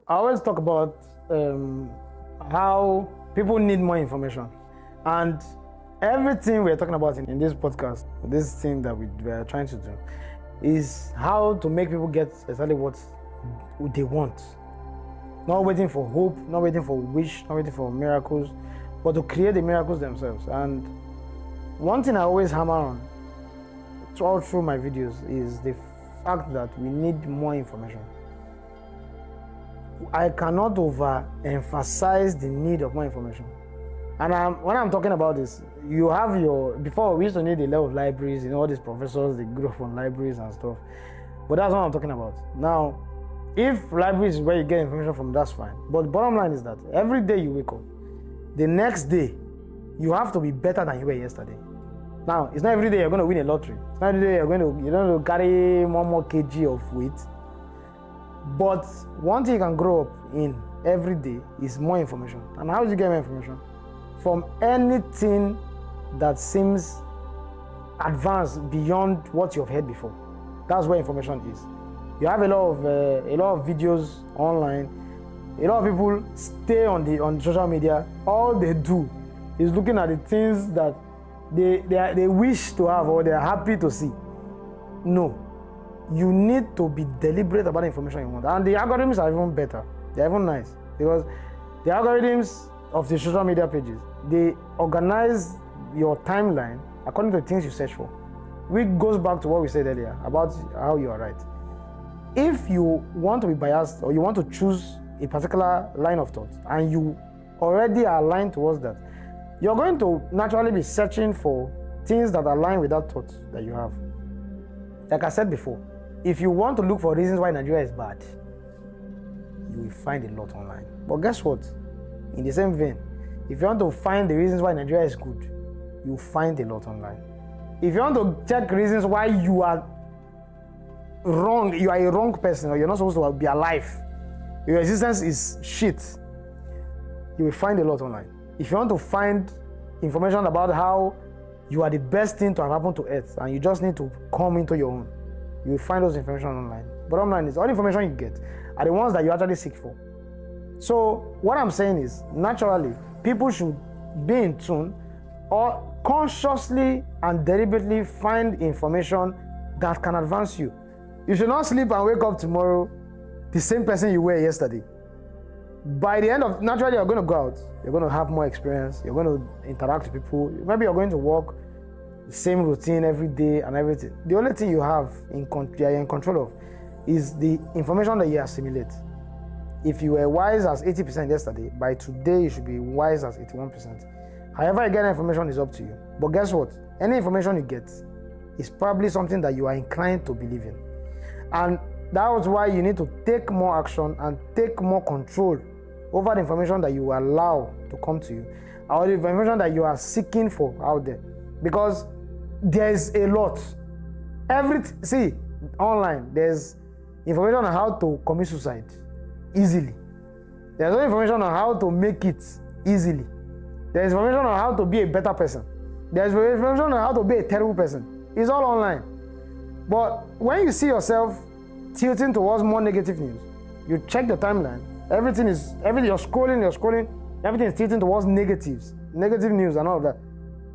I always talk about how people need more information, and everything we're talking about in this podcast, this thing that we are trying to do, is how to make people get exactly what they want. Not waiting for hope, not waiting for wish, not waiting for miracles, but to create the miracles themselves. And one thing I always hammer on all through my videos is the fact that we need more information. I cannot overemphasize the need of more information. And when I'm talking about this, you have before we used to need a lot of libraries, all these professors, they grew up on libraries and stuff. But that's what I'm talking about. Now, if libraries is where you get information from, that's fine. But the bottom line is that every day you wake up, the next day, you have to be better than you were yesterday. Now, it's not every day you're going to win a lottery. It's not every day you're going to carry one more kg of weight. But one thing you can grow up in every day is more information. And how do you get more information? From anything that seems advanced beyond what you've heard before. That's where information is. You have a lot of videos online. A lot of people stay on social media. All they do is looking at the things that they wish to have or they're happy to see. No. You need to be deliberate about the information you want. And the algorithms are even better. They're even nice. Because the algorithms of the social media pages, they organize your timeline according to the things you search for. Which goes back to what we said earlier about how you are right. If you want to be biased or you want to choose a particular line of thought and you already are aligned towards that, you're going to naturally be searching for things that align with that thought that you have. Like I said before, if you want to look for reasons why Nigeria is bad, you will find a lot online. But guess what? In the same vein, if you want to find the reasons why Nigeria is good, you will find a lot online. If you want to check reasons why you are wrong, you are a wrong person, or you're not supposed to be alive, your existence is shit, you will find a lot online. If you want to find information about how you are the best thing to have happened to Earth and you just need to come into your own, you will find those information online. Bottom line is all the information you get are the ones that you actually seek for. So what I'm saying is, naturally, people should be in tune or consciously and deliberately find information that can advance you. You should not sleep and wake up tomorrow the same person you were yesterday. By the end of, naturally, you're going to go out, you're going to have more experience, you're going to interact with people, maybe you're going to work the same routine every day and everything. The only thing you have you're in control of is the information that you assimilate. If you were wise as 80% yesterday, by today you should be wise as 81%. However you get information is up to you. But guess what? Any information you get is probably something that you are inclined to believe in. And that's why you need to take more action and take more control over the information that you allow to come to you, or the information that you are seeking for out there. Because there is a lot. See, online, there's information on how to commit suicide easily. There's no information on how to make it easily. There's information on how to be a better person. There's information on how to be a terrible person. It's all online. But when you see yourself tilting towards more negative news, you check the timeline, everything you're scrolling, everything is tilting towards negative news and all of that.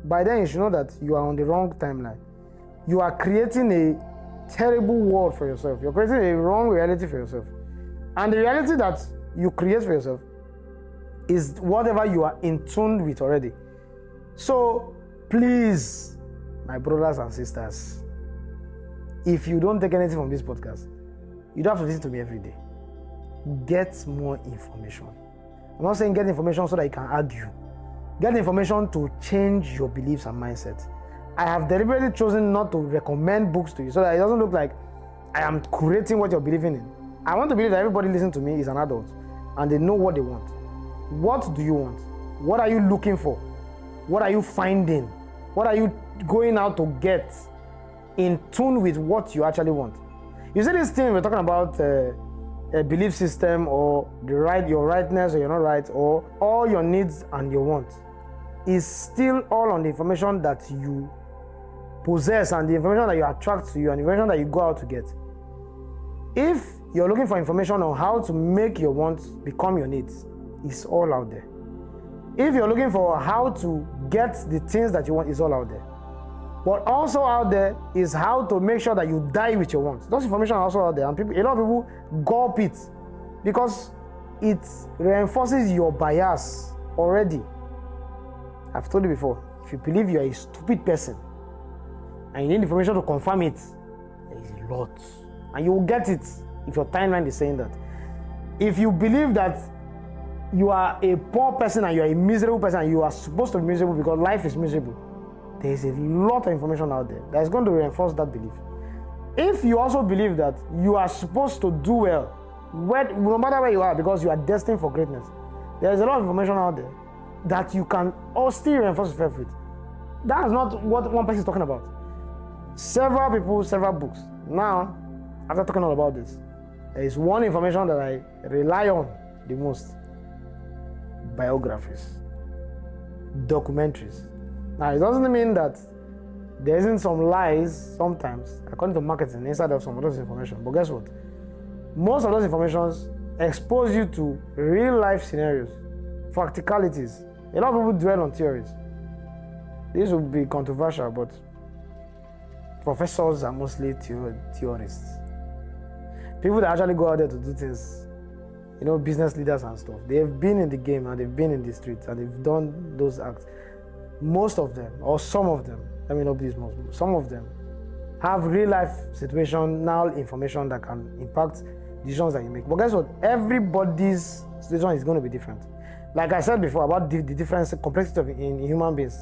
By then you should know that you are on the wrong timeline. You are creating a terrible world for yourself. You're creating a wrong reality for yourself. And the reality that you create for yourself is whatever you are in tune with already. So please, my brothers and sisters, if you don't take anything from this podcast, you don't have to listen to me every day. Get more information. I'm not saying get information so that you can argue. Get information to change your beliefs and mindset. I have deliberately chosen not to recommend books to you so that it doesn't look like I am curating what you're believing in. I want to believe that everybody listening to me is an adult and they know what they want. What do you want? What are you looking for? What are you finding? What are you going out to get in tune with what you actually want? You see this thing we're talking about, a belief system or your rightness or you're not right, or all your needs and your wants is still all on the information that you possess and the information that you attract to you and the information that you go out to get. If you're looking for information on how to make your wants become your needs, it's all out there. If you're looking for how to get the things that you want, it's all out there. But also out there is how to make sure that you die with your wants. Those information are also out there, and a lot of people gulp it because it reinforces your bias already. I've told you before, if you believe you're a stupid person and you need information to confirm it, there is a lot. And you will get it if your timeline is saying that. If you believe that you are a poor person and you are a miserable person and you are supposed to be miserable because life is miserable, there is a lot of information out there that is going to reinforce that belief. If you also believe that you are supposed to do well, no matter where you are, because you are destined for greatness, there is a lot of information out there that you can all still reinforce yourself with. That is not what one person is talking about. Several people, several books. Now, after talking all about this, there is one information that I rely on the most. Biographies, documentaries. Now, it doesn't mean that there isn't some lies sometimes, according to marketing, inside of some of those information. But guess what? Most of those informations expose you to real life scenarios, practicalities. A lot of people dwell on theories. This will be controversial, but professors are mostly theorists. People that actually go out there to do things, business leaders and stuff, they've been in the game and they've been in the streets and they've done those acts. Most of them, or some of them, let me not be most, some of them have real life situational information that can impact decisions that you make. But guess what? Everybody's situation is going to be different. Like I said before about the difference, complexity in human beings.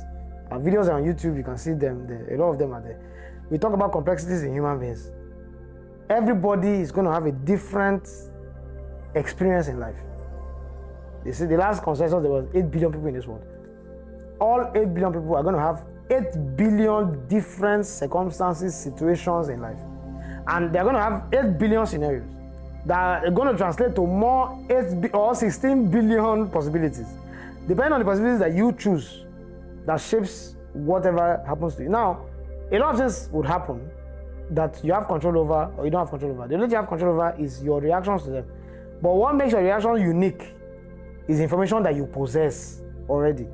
Videos are on YouTube, you can see them there. A lot of them are there. We talk about complexities in human beings. Everybody is going to have a different experience in life. You see, the last consensus, there was 8 billion people in this world. All 8 billion people are going to have 8 billion different circumstances, situations in life. And they're going to have 8 billion scenarios that are going to translate to more 8 or 16 billion possibilities. Depending on the possibilities that you choose, that shapes whatever happens to you. Now, a lot of things would happen that you have control over or you don't have control over. The only thing you have control over is your reactions to them. But what makes your reaction unique is information that you possess already.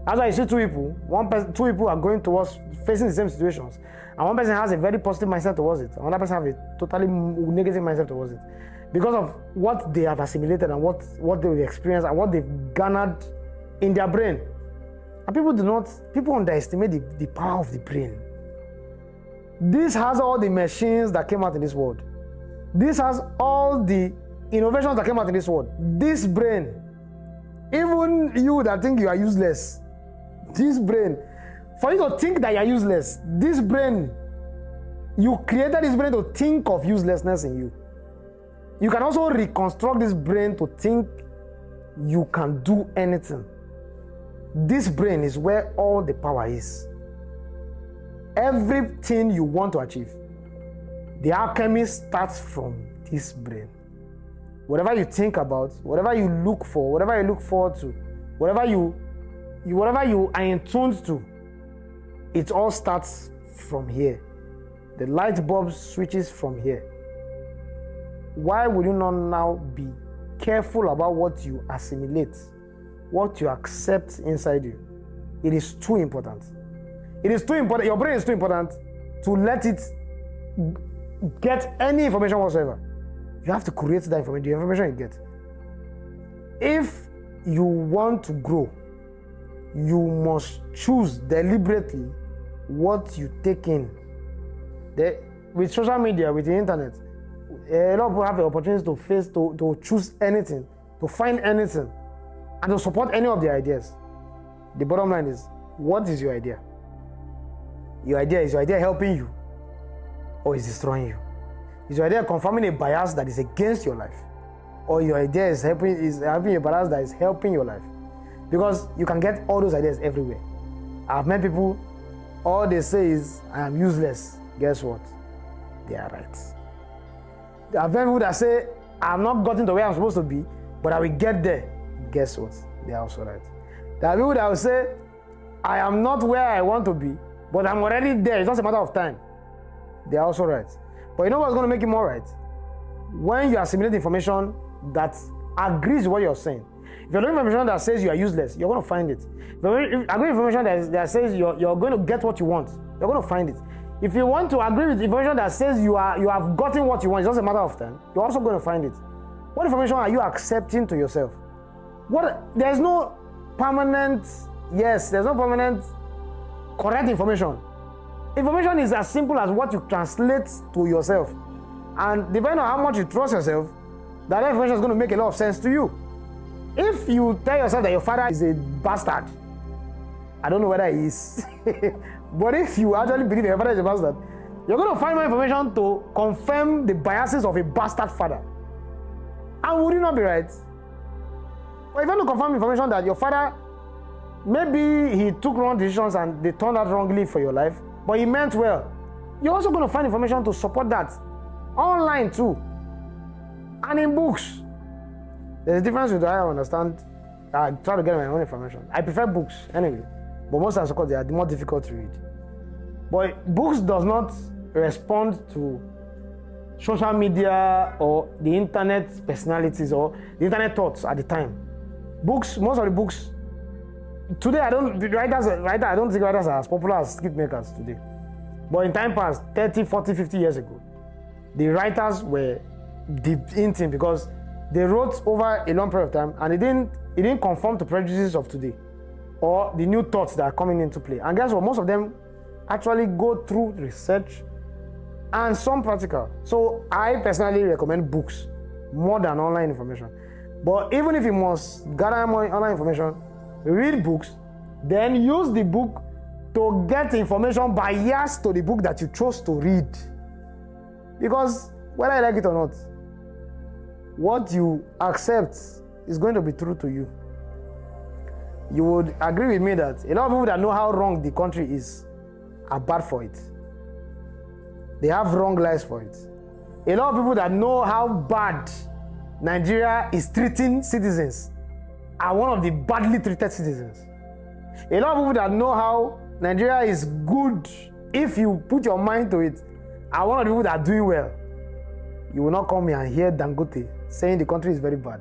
That's why you see two people are going towards facing the same situations, and one person has a very positive mindset towards it, another person has a totally negative mindset towards it, because of what they have assimilated and what they've experienced and what they've garnered in their brain. And people underestimate the power of the brain. This has all the machines that came out in this world. This has all the innovations that came out in this world. This brain, even you that think you are useless, this brain, for you to think that you are useless, this brain, you created this brain to think of uselessness in you. You can also reconstruct this brain to think you can do anything. This brain is where all the power is. Everything you want to achieve, the alchemy starts from this brain. Whatever you think about, whatever you look for, whatever you look forward to, whatever you are in tune to, it all starts from here. The light bulb switches from here. Why would you not now be careful about what you assimilate, what you accept inside you? It is too important. It is too important. Your brain is too important to let it get any information whatsoever. You have to create that information, the information you get. If you want to grow, you must choose deliberately what you take in. With social media, with the internet, a lot of people have the opportunity to choose anything, to find anything, and to support any of their ideas. The bottom line is, what is your idea? Is your idea helping you, or is destroying you? Is your idea confirming a bias that is against your life, or your idea is having a bias that is helping your life? Because you can get all those ideas everywhere. I've met people, all they say is, I am useless. Guess what? They are right. There are people that say, I have not gotten to where I'm supposed to be, but I will get there. Guess what? They are also right. There are people that will say, I am not where I want to be, but I'm already there. It's just a matter of time. They are also right. But you know what's going to make it more right? when you assimilate information that agrees with what you're saying. If you're looking for information that says you are useless, you're going to find it. If you're agreeing information that says you're going to get what you want, you're going to find it. If you want to agree with information that says you have gotten what you want, it's just a matter of time, you're also going to find it. What information are you accepting to yourself? There's no permanent correct information. Information is as simple as what you translate to yourself. And depending on how much you trust yourself, that information is going to make a lot of sense to you. If you tell yourself that your father is a bastard, I don't know whether he is, but if you actually believe your father is a bastard, you're going to find more information to confirm the biases of a bastard father. And would it not be right? But if you want to confirm information that your father, maybe he took wrong decisions and they turned out wrongly for your life, but he meant well, you're also going to find information to support that. Online too. And in books. There's a difference with how I understand. I try to get my own information. I prefer books anyway. But most of the they are more difficult to read. But books does not respond to social media or the internet personalities or the internet thoughts at the time. Books, most of the books, today I don't think writers are as popular as script makers today. But in time past, 30, 40, 50 years ago, the writers were deep into because they wrote over a long period of time and it didn't conform to prejudices of today or the new thoughts that are coming into play. And guess what? Most of them actually go through research and some practical. So I personally recommend books more than online information. But even if you must gather more online information, read books, then use the book to get information biased to the book that you chose to read. Because whether I like it or not, what you accept is going to be true to you. You would agree with me that a lot of people that know how wrong the country is are bad for it. They have wrong lives for it. A lot of people that know how bad Nigeria is treating citizens are one of the badly treated citizens. A lot of people that know how Nigeria is good if you put your mind to it are one of the people that are doing well. You will not come here and hear Dangote saying the country is very bad.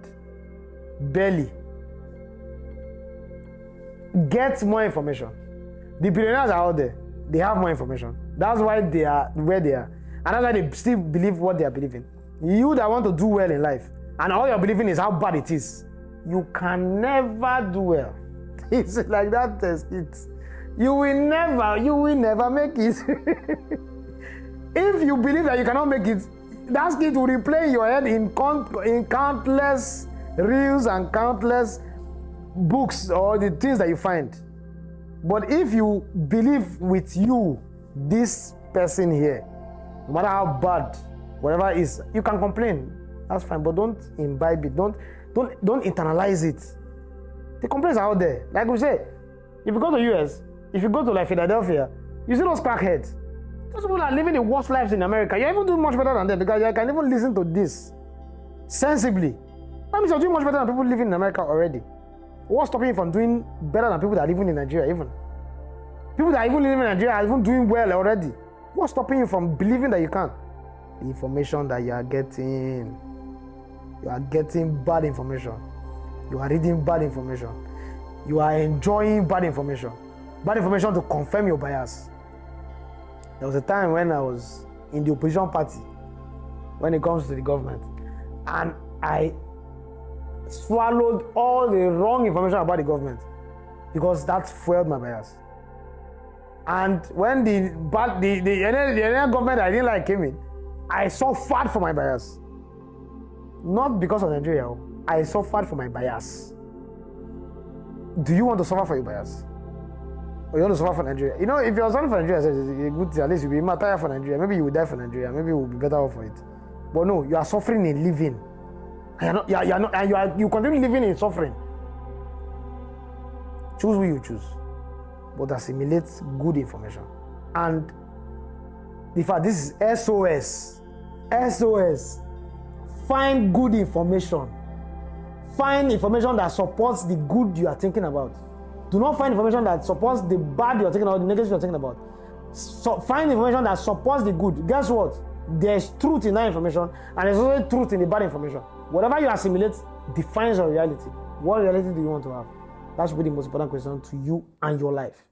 Barely. Get more information. The billionaires are out there. They have more information. That's why they are where they are. And that's why they still believe what they are believing. You that want to do well in life, and all you're believing is how bad it is, you can never do well. It's like that test. You will never make it. If you believe that you cannot make it, that skit will replay in your head in countless reels and countless books or the things that you find. But if you believe with you, this person here, no matter how bad, whatever it is, you can complain. That's fine, but don't imbibe it. Don't internalize it. The complaints are out there. Like we say, if you go to US, if you go to like Philadelphia, you see those crackheads. Those people are living the worst lives in America. You're even doing much better than them because you can even listen to this sensibly. That means you're doing much better than people living in America already. What's stopping you from doing better than people that are living in Nigeria even? People that are even living in Nigeria are even doing well already. What's stopping you from believing that you can? The information that you are getting bad information. You are reading bad information. You are enjoying bad information. Bad information to confirm your bias. There was a time when I was in the opposition party when it comes to the government, and I swallowed all the wrong information about the government because that fueled my bias. And when the government I didn't like came in, I suffered for my bias. Not because of Nigeria, I suffered for my bias. Do you want to suffer for your bias? Or you want to suffer for Nigeria? You know, if you're suffering for Nigeria, it's a good thing. At least you'll be tired for Nigeria. Maybe you will die for Nigeria. Maybe you will be better off for it. But no, you are suffering in living. And you continue living in suffering. Choose who you choose. But assimilate good information. And in fact, this is SOS. SOS. Find good information. Find information that supports the good you are thinking about. Do not find information that supports the bad you are thinking about, the negative you are thinking about. So find information that supports the good. Guess what? there's truth in that information, and there's also truth in the bad information. Whatever you assimilate defines your reality. What reality do you want to have? That should be the most important question to you and your life.